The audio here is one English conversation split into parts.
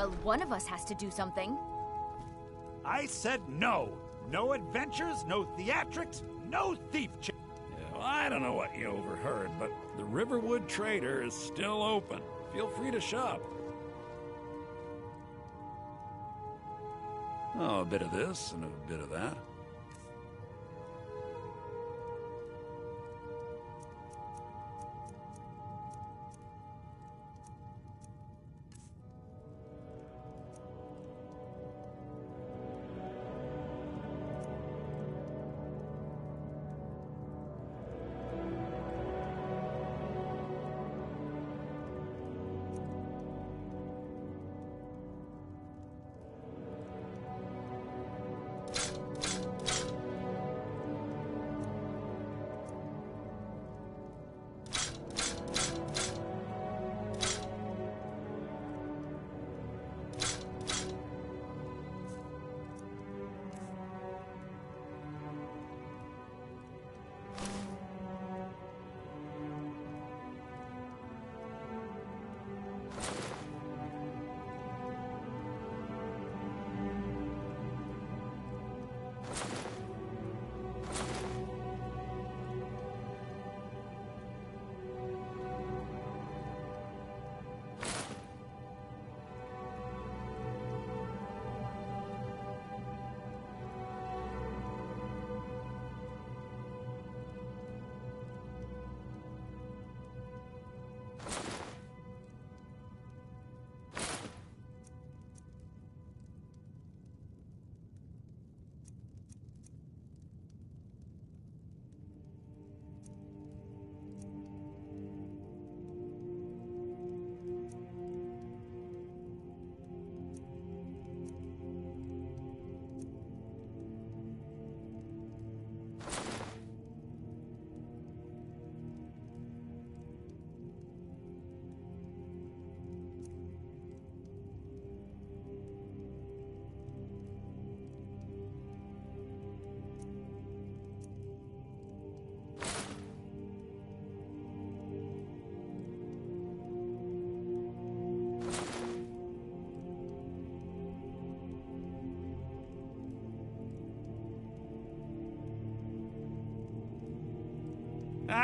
Well, one of us has to do something. I said no. No adventures, no theatrics, no thief ch— Yeah, well, I don't know what you overheard, but the Riverwood Trader is still open. Feel free to shop. Oh, a bit of this and a bit of that.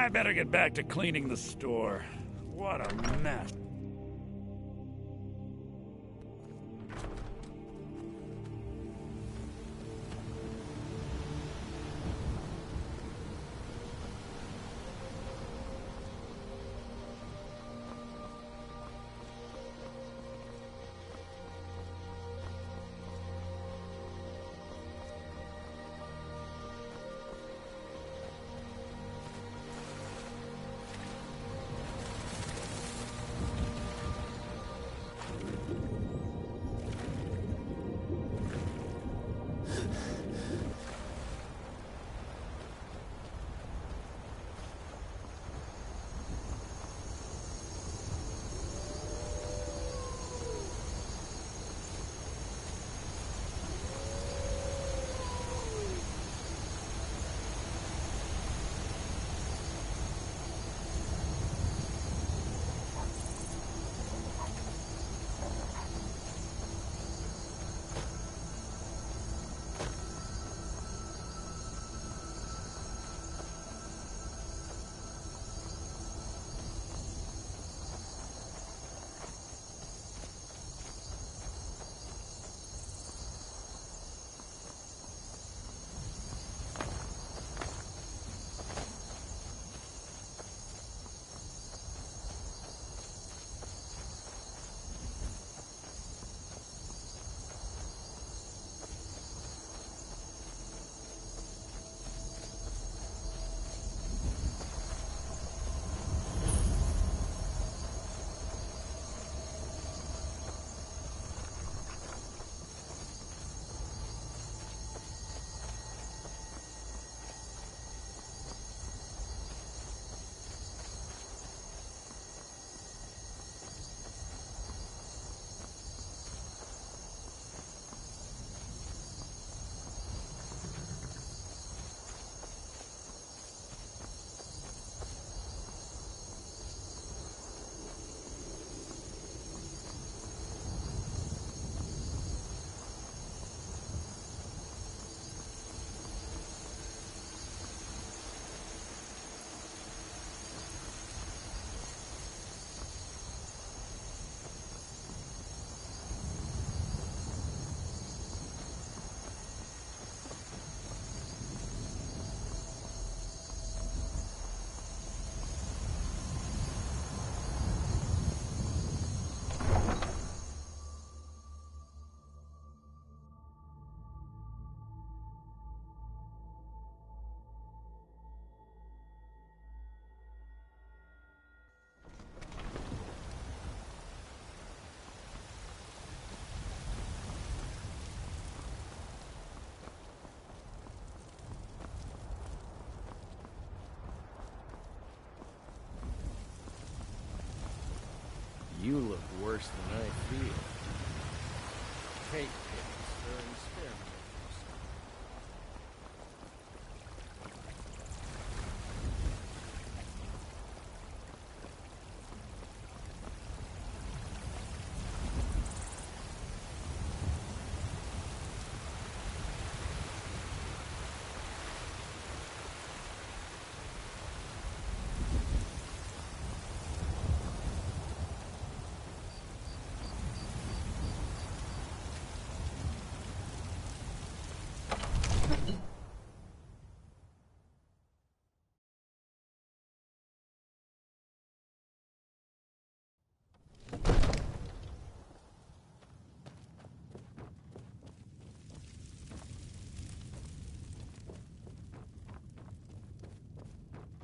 I better get back to cleaning the store. What a mess.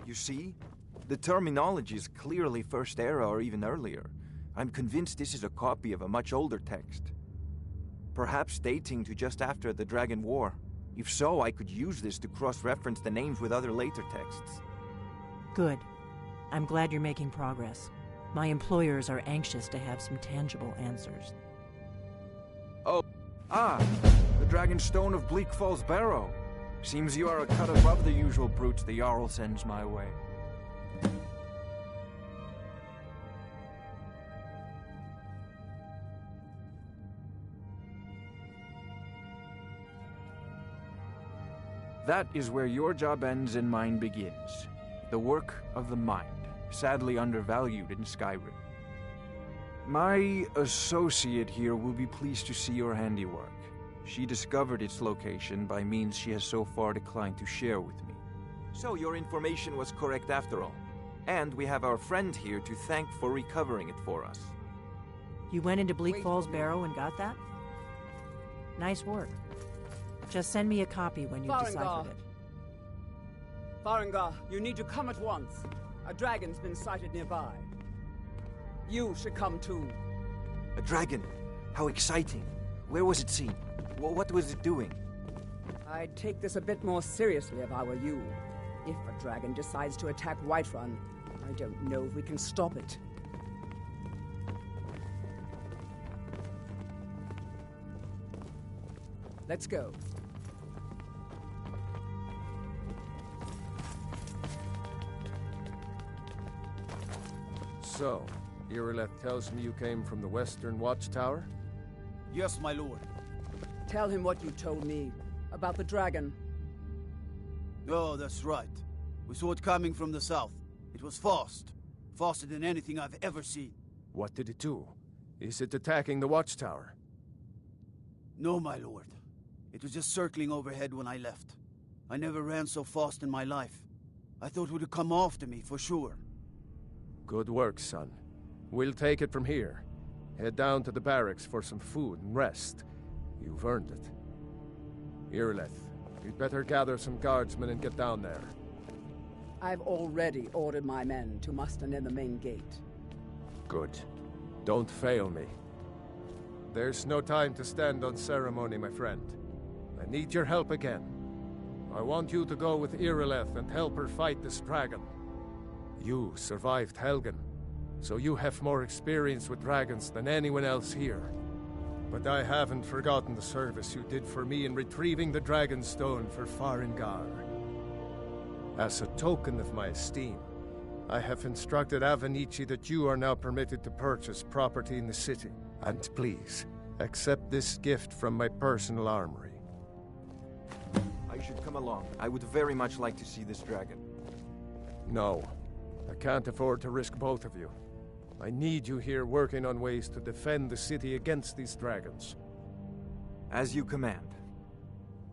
You see? The terminology is clearly First Era or even earlier. I'm convinced this is a copy of a much older text. Perhaps dating to just after the Dragon War. If so, I could use this to cross-reference the names with other later texts. Good. I'm glad you're making progress. My employers are anxious to have some tangible answers. The Dragon Stone of Bleak Falls Barrow. Seems you are a cut above the usual brutes the Jarl sends my way. That is where your job ends and mine begins. The work of the mind, sadly undervalued in Skyrim. My associate here will be pleased to see your handiwork. She discovered its location by means she has so far declined to share with me. So your information was correct after all. And we have our friend here to thank for recovering it for us. You went into Bleak Falls Barrow and got that? Nice work. Just send me a copy when you've deciphered it. Farengar, you need to come at once. A dragon's been sighted nearby. You should come too. A dragon? How exciting. Where was it seen? What was it doing? I'd take this a bit more seriously if I were you. If a dragon decides to attack Whiterun, I don't know if we can stop it. Let's go. So, Irileth tells me you came from the Western Watchtower? Yes, my lord. Tell him what you told me about the dragon. Oh, that's right. We saw it coming from the south. It was fast. Faster than anything I've ever seen. What did it do? Is it attacking the Watchtower? No, my lord. It was just circling overhead when I left. I never ran so fast in my life. I thought it would come after me, for sure. Good work, son. We'll take it from here. Head down to the barracks for some food and rest. You've earned it. Irileth, you'd better gather some guardsmen and get down there. I've already ordered my men to muster near the main gate. Good. Don't fail me. There's no time to stand on ceremony, my friend. I need your help again. I want you to go with Irileth and help her fight this dragon. You survived Helgen, so you have more experience with dragons than anyone else here. But I haven't forgotten the service you did for me in retrieving the Dragon Stone for Farengar. As a token of my esteem, I have instructed Avenici that you are now permitted to purchase property in the city. And please, accept this gift from my personal armory. I should come along. I would very much like to see this dragon. No, I can't afford to risk both of you. I need you here working on ways to defend the city against these dragons. As you command.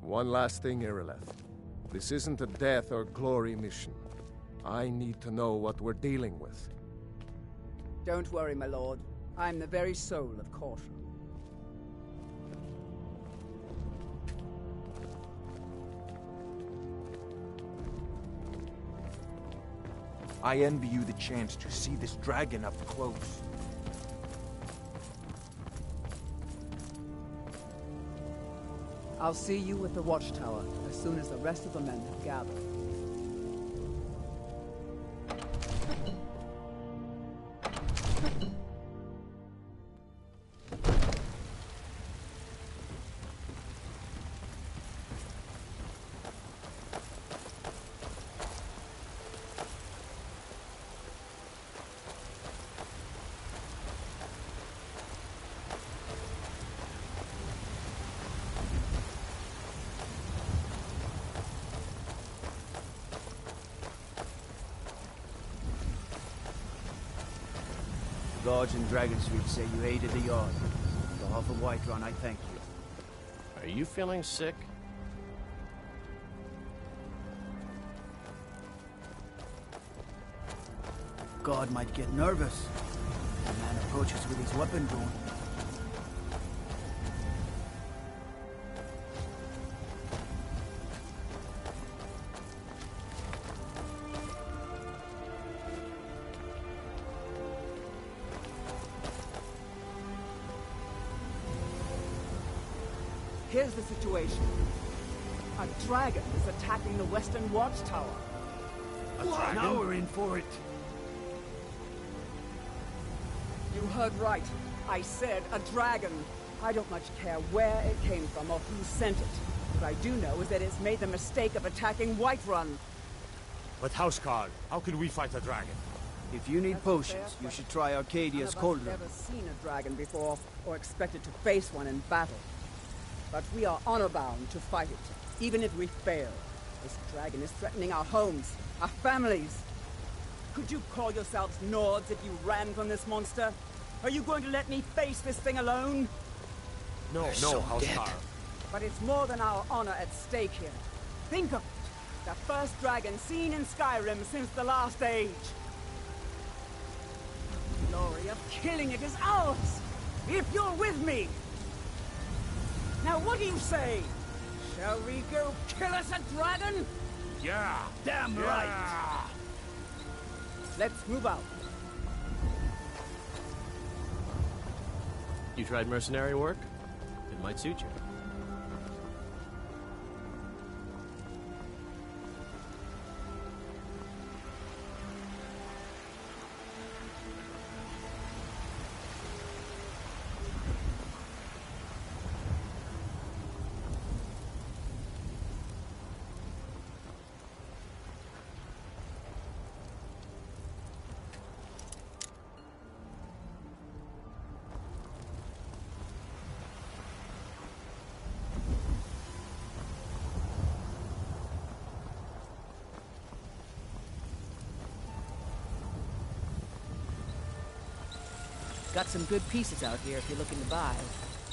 One last thing, Irileth. This isn't a death or glory mission. I need to know what we're dealing with. Don't worry, my lord. I'm the very soul of caution. I envy you the chance to see this dragon up close. I'll see you at the Watchtower as soon as the rest of the men have gathered. guards in Dragon Street say you aided the Yard. On behalf of Whiterun, I thank you. Are you feeling sick? Guard might get nervous. A man approaches with his weapon drawn. Here's the situation. A dragon is attacking the Western Watchtower. Now we're in for it. You heard right. I said a dragon. I don't much care where it came from or who sent it. What I do know is that it's made the mistake of attacking Whiterun. But Houseguard, how can we fight a dragon? If you need potions, you should try Arcadia's cauldron. I've never seen a dragon before, or expected to face one in battle. But we are honor-bound to fight it, even if we fail. This dragon is threatening our homes, our families. Could you call yourselves Nords if you ran from this monster? Are you going to let me face this thing alone? No, Houseguard. But it's more than our honor at stake here. Think of it. The first dragon seen in Skyrim since the Last Age. The glory of killing it is ours, if you're with me. Now what do you say? Shall we go kill us a dragon? Yeah! Damn right! Let's move out. You tried mercenary work? It might suit you. Got some good pieces out here if you're looking to buy.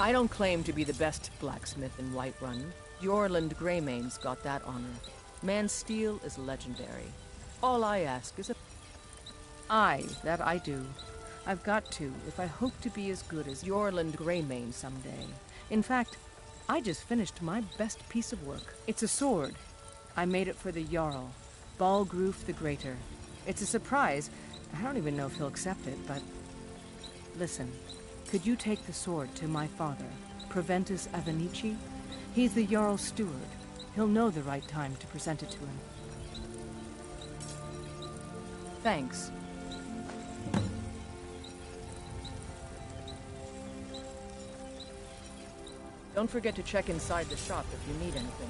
I don't claim to be the best blacksmith in Whiterun. Jorland Greymane's got that honor. Man's steel is legendary. All I ask is a... Aye, that I do. I've got to, if I hope to be as good as Jorland Greymane someday. In fact, I just finished my best piece of work. It's a sword. I made it for the Jarl, Balgroof the Greater. It's a surprise. I don't even know if he'll accept it, but... Listen, could you take the sword to my father, Proventus Avenici? He's the Jarl's steward. He'll know the right time to present it to him. Thanks. Don't forget to check inside the shop if you need anything.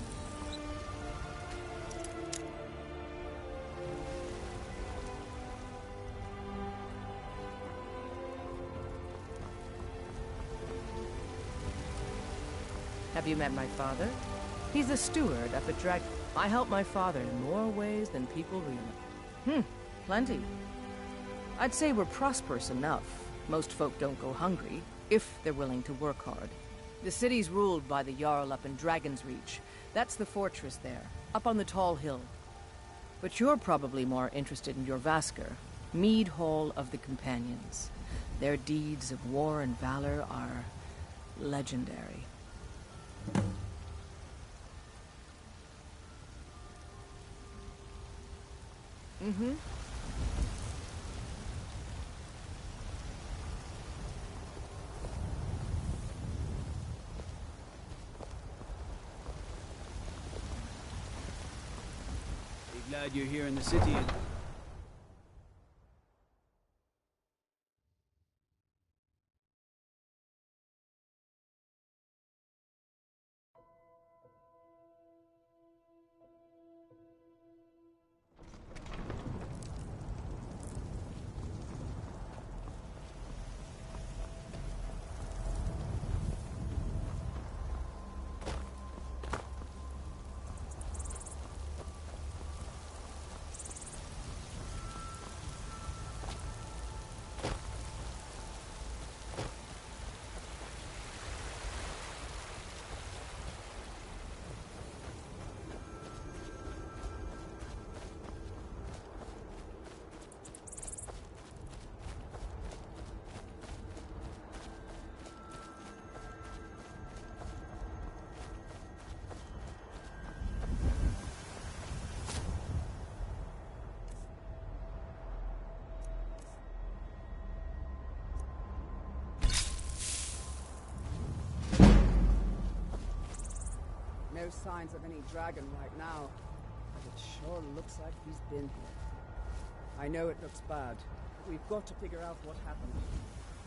Have you met my father? He's the steward at the Dragon. I help my father in more ways than people realize. Plenty. I'd say we're prosperous enough. Most folk don't go hungry, if they're willing to work hard. The city's ruled by the Jarl up in Dragon's Reach. That's the fortress there, up on the tall hill. But you're probably more interested in your Vasker, Mead Hall of the Companions. Their deeds of war and valor are legendary. Be glad you're here in the city. No signs of any dragon right now, but it sure looks like he's been here. I know it looks bad, but we've got to figure out what happened.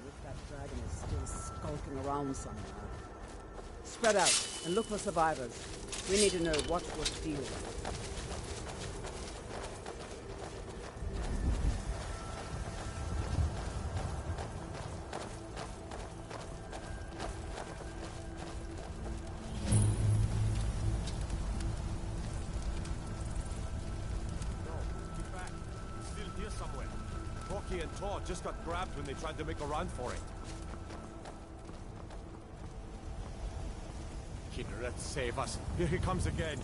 If that dragon is still skulking around somewhere. Spread out and look for survivors. We need to know what was the deal. And Todd just got grabbed when they tried to make a run for it. Kinneret, save us. Here he comes again.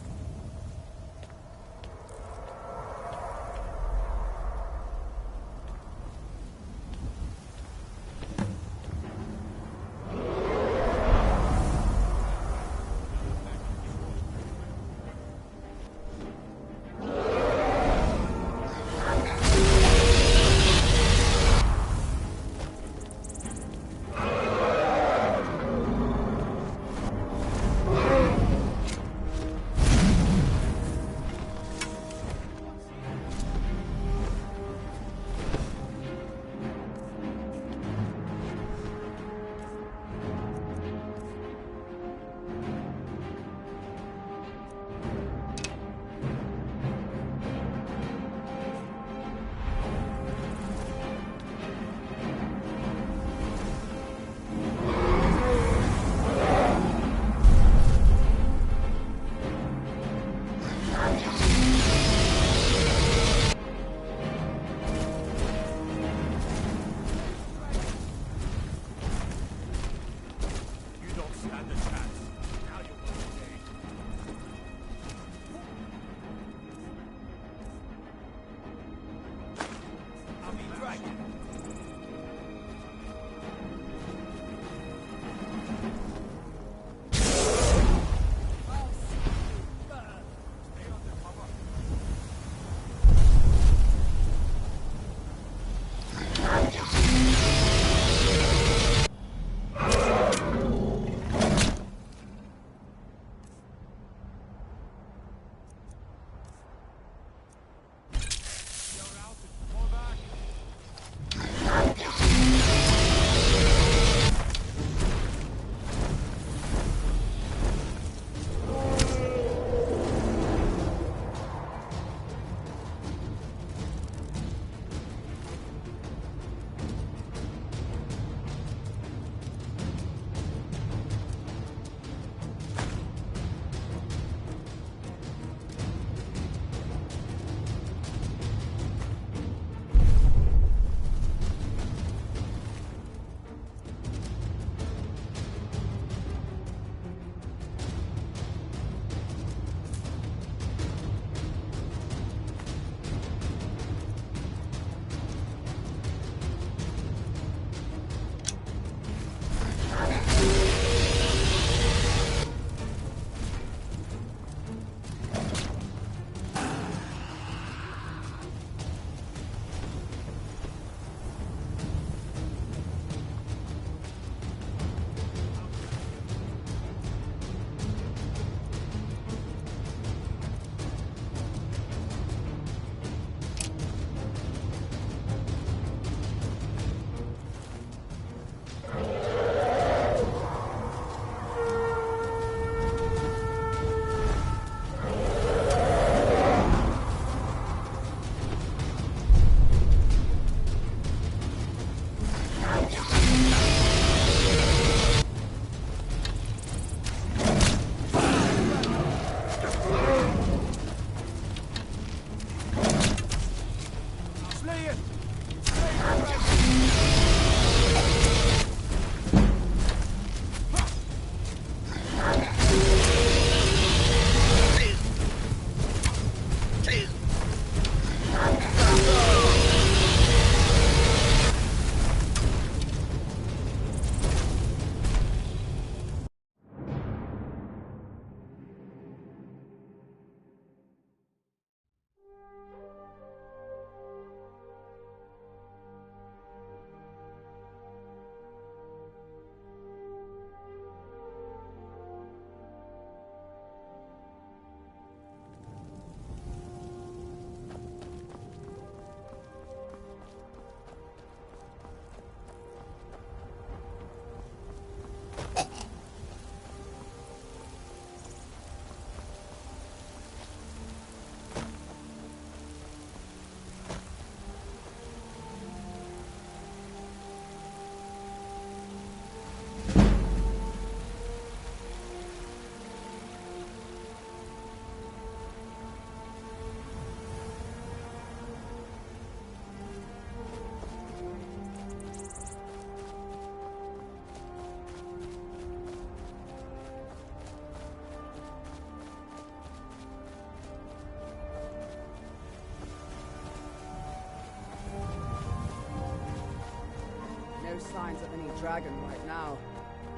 signs of any dragon right now,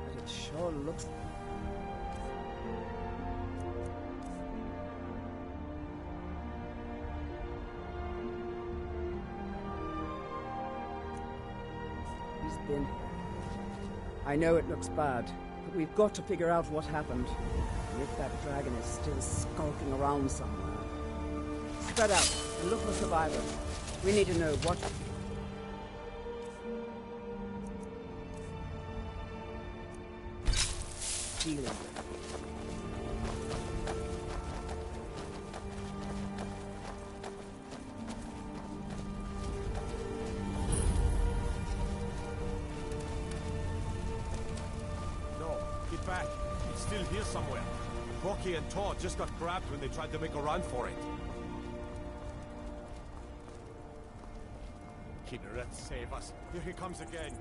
but it sure looks... He's been here. I know it looks bad, but we've got to figure out what happened. And if that dragon is still skulking around somewhere. Spread out and look for survivors. We need to know what... Dealing. No, get back. It's still here somewhere. Rocky and Todd just got grabbed when they tried to make a run for it. Kinneret, save us. Here he comes again.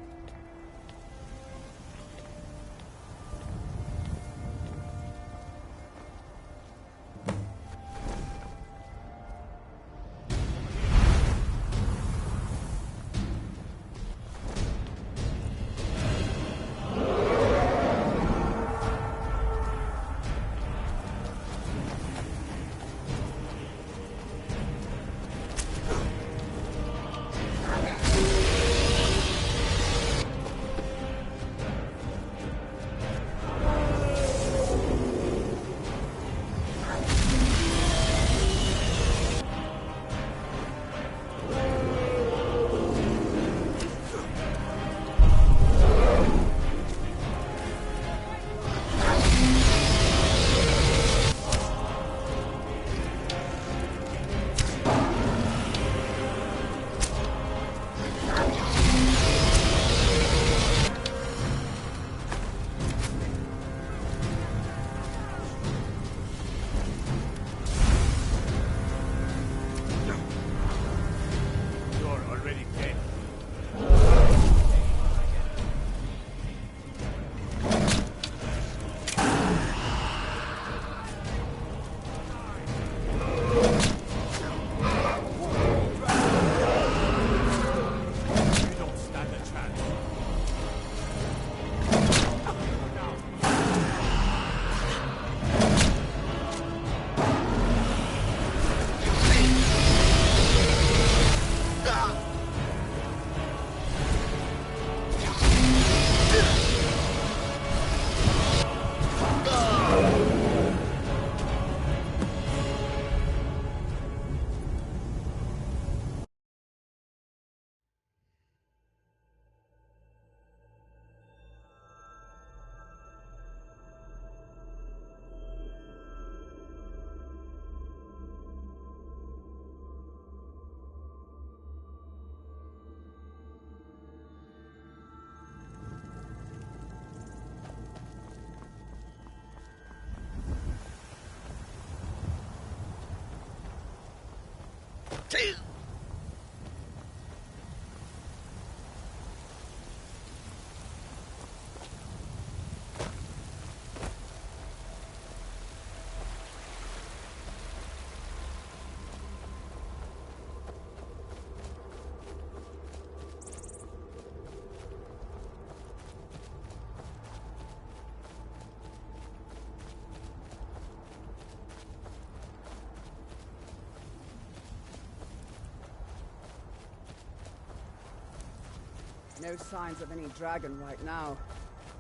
No signs of any dragon right now,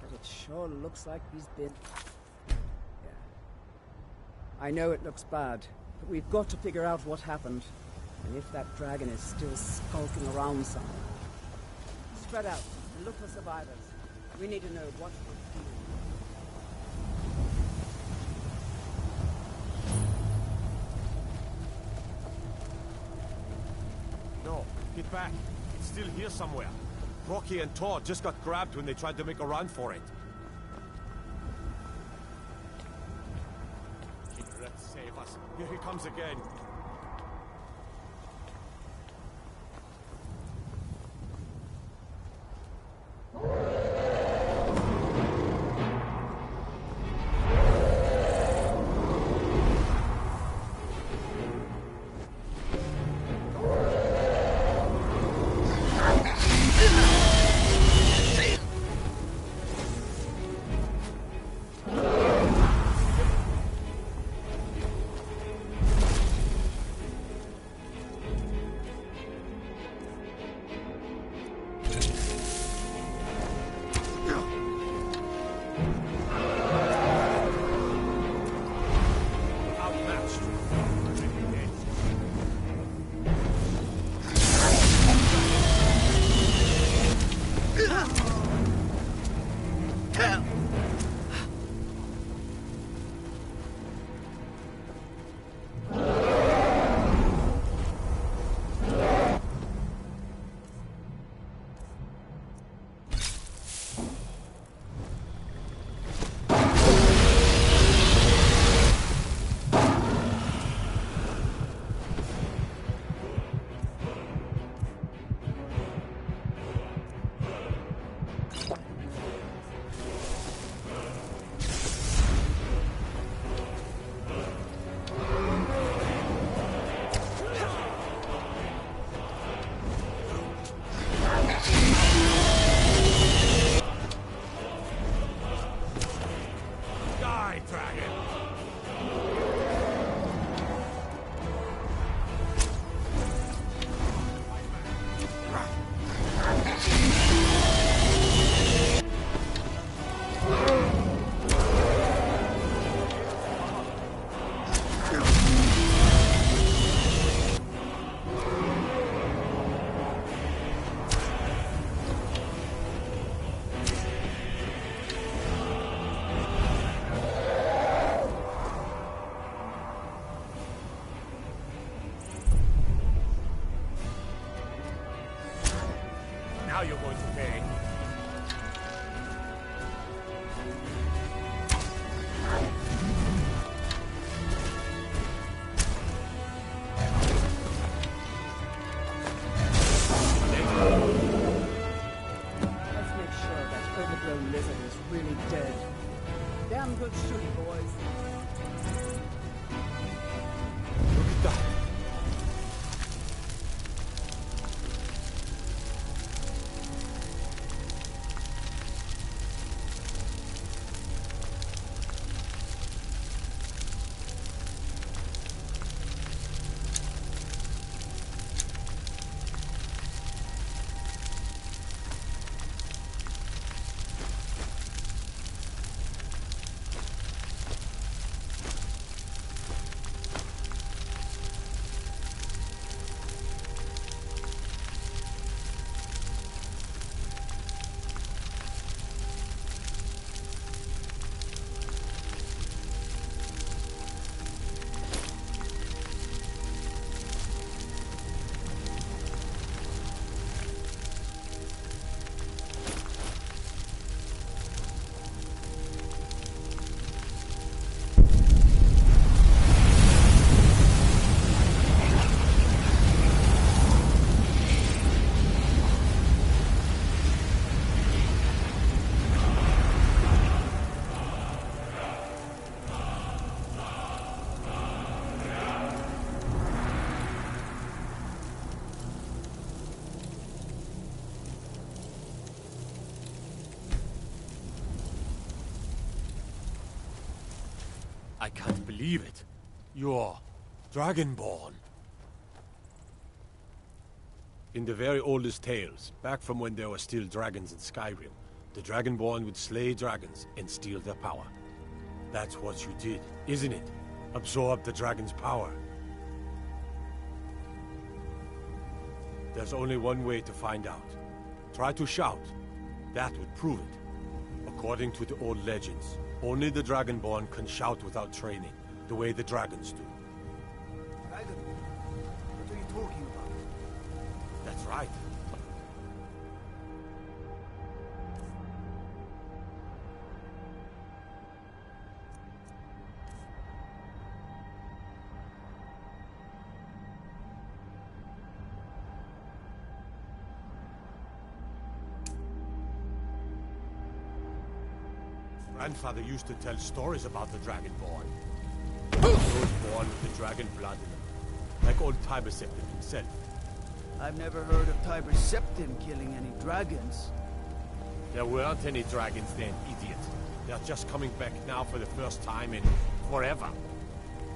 but it sure looks like he's been... Yeah. I know it looks bad, but we've got to figure out what happened. And if that dragon is still skulking around somewhere. Spread out and look for survivors. We need to know what we're doing. No, get back. It's still here somewhere. Rocky and Todd just got grabbed when they tried to make a run for it. Kinneret, save us. Here he comes again. you're going to pay. Let's make sure that overgrown lizard is really dead. Damn good shooting, boys. Look at that. I can't believe it. You're Dragonborn. In the very oldest tales, back from when there were still dragons in Skyrim, the Dragonborn would slay dragons and steal their power. That's what you did, isn't it? Absorb the dragon's power. There's only one way to find out. Try to shout. That would prove it. According to the old legends, only the Dragonborn can shout without training, the way the dragons do. Dragon? What are you talking about? That's right. Grandfather used to tell stories about the Dragonborn. Those born with the dragon blood in them, like old Tiber Septim himself. I've never heard of Tiber Septim killing any dragons. There weren't any dragons then, idiot. They're just coming back now for the first time in forever.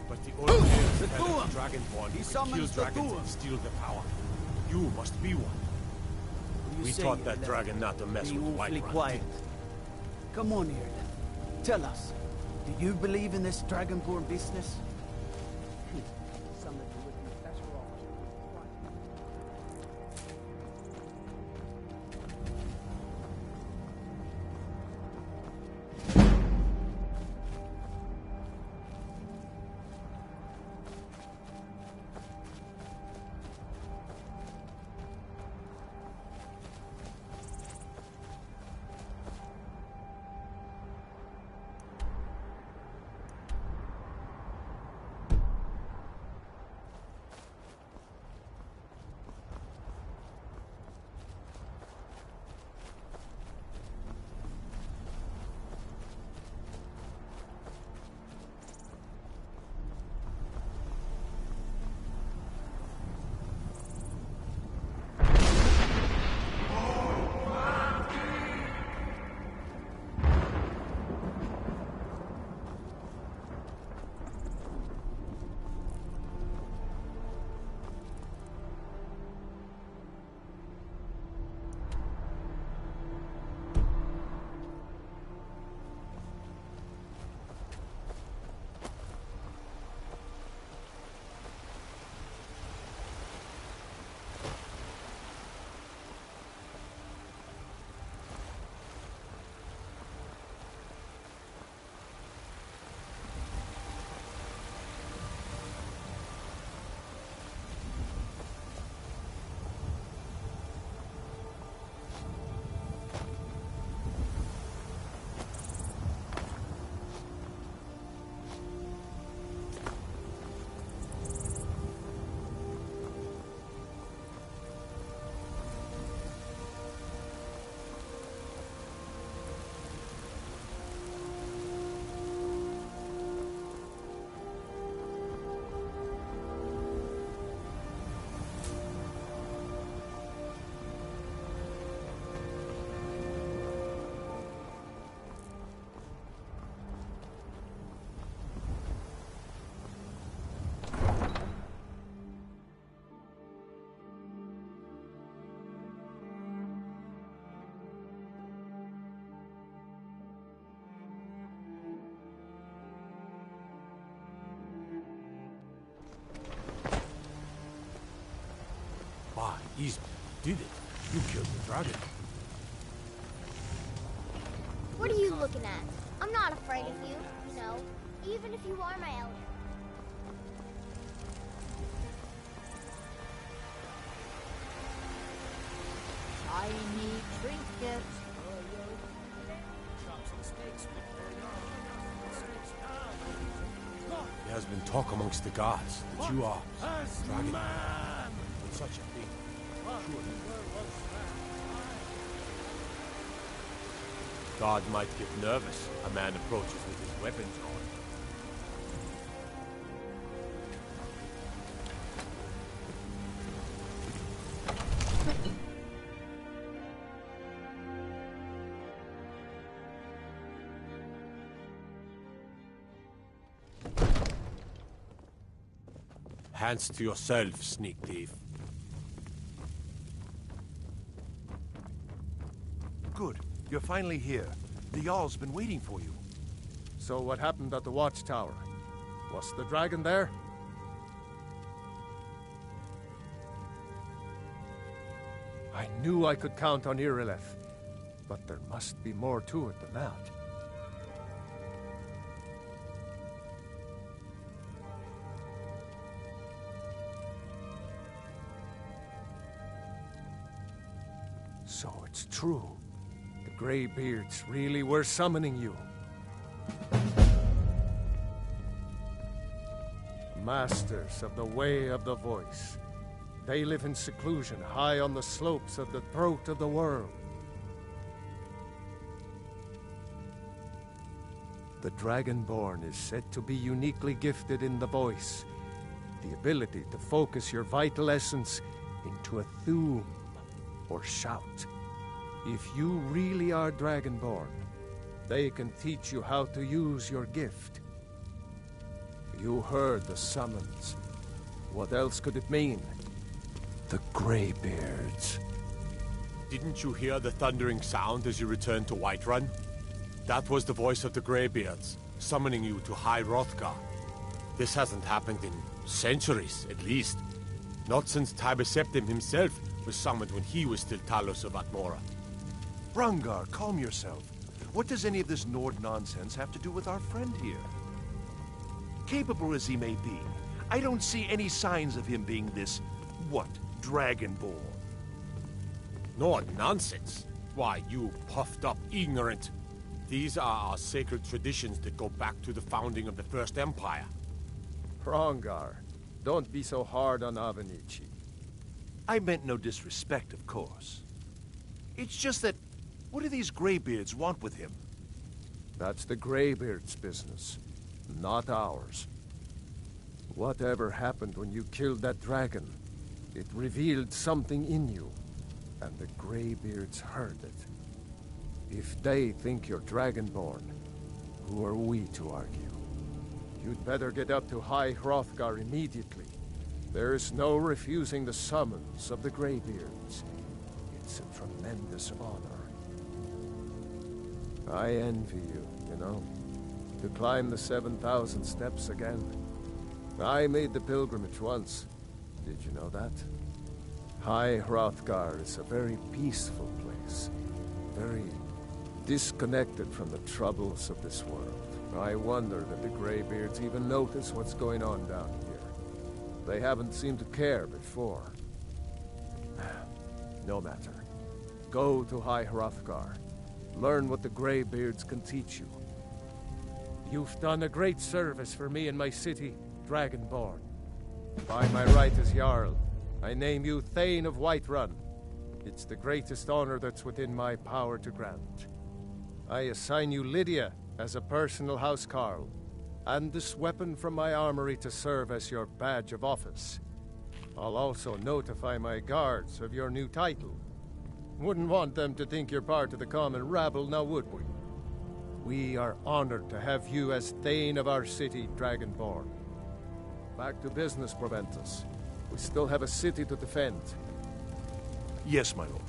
But the old tales The tell Thu'um! of the Dragonborn He who summons kill the dragons Thu'um! and steal their power. You must be one. What do you We say, taught that Irland? dragon not to mess Be with awfully Whiterun. quiet. Come on, Irland. Tell us, do you believe in this Dragonborn business? Some of you would be better off. Easy. You did it. You killed the dragon. What are you looking at? I'm not afraid of you, you know, even if you are my elder. Shiny trinkets. There has been talk amongst the gods that you are dragon with such a thing. Surely. God might get nervous. A man approaches with his weapons on. Hands to yourself, sneak thief. Good. You're finally here. The Jarl's been waiting for you. So what happened at the watchtower? Was the dragon there? I knew I could count on Irileth, but there must be more to it than that. So it's true. The Greybeards really were summoning you. Masters of the Way of the Voice. They live in seclusion high on the slopes of the throat of the world. The Dragonborn is said to be uniquely gifted in the voice, the ability to focus your vital essence into a thum or shout. If you really are Dragonborn, they can teach you how to use your gift. You heard the summons. What else could it mean? The Greybeards. Didn't you hear the thundering sound as you returned to Whiterun? That was the voice of the Greybeards, summoning you to High Hrothgar. This hasn't happened in centuries, at least. Not since Tiber Septim himself was summoned when he was still Talos of Atmora. Rangar, calm yourself. What does any of this Nord nonsense have to do with our friend here? Capable as he may be, I don't see any signs of him being this, Dragonborn. Nord nonsense? Why, you puffed up ignorant. These are our sacred traditions that go back to the founding of the First Empire. Rangar, don't be so hard on Avenici. I meant no disrespect, of course. It's just that, what do these Greybeards want with him? That's the Greybeards' business, not ours. Whatever happened when you killed that dragon, it revealed something in you, and the Greybeards heard it. If they think you're Dragonborn, who are we to argue? You'd better get up to High Hrothgar immediately. There's no refusing the summons of the Greybeards. It's a tremendous honor. I envy you, you know, to climb the 7,000 steps again. I made the pilgrimage once. Did you know that? High Hrothgar is a very peaceful place. Very disconnected from the troubles of this world. I wonder that the Greybeards even notice what's going on down here. They haven't seemed to care before. No matter. Go to High Hrothgar. Learn what the Greybeards can teach you. You've done a great service for me and my city, Dragonborn. By my right as Jarl, I name you Thane of Whiterun. It's the greatest honor that's within my power to grant. I assign you Lydia as a personal housecarl, and this weapon from my armory to serve as your badge of office. I'll also notify my guards of your new title. Wouldn't want them to think you're part of the common rabble, now would we? We are honored to have you as Thane of our city, Dragonborn. Back to business, Proventus. We still have a city to defend. Yes, my lord.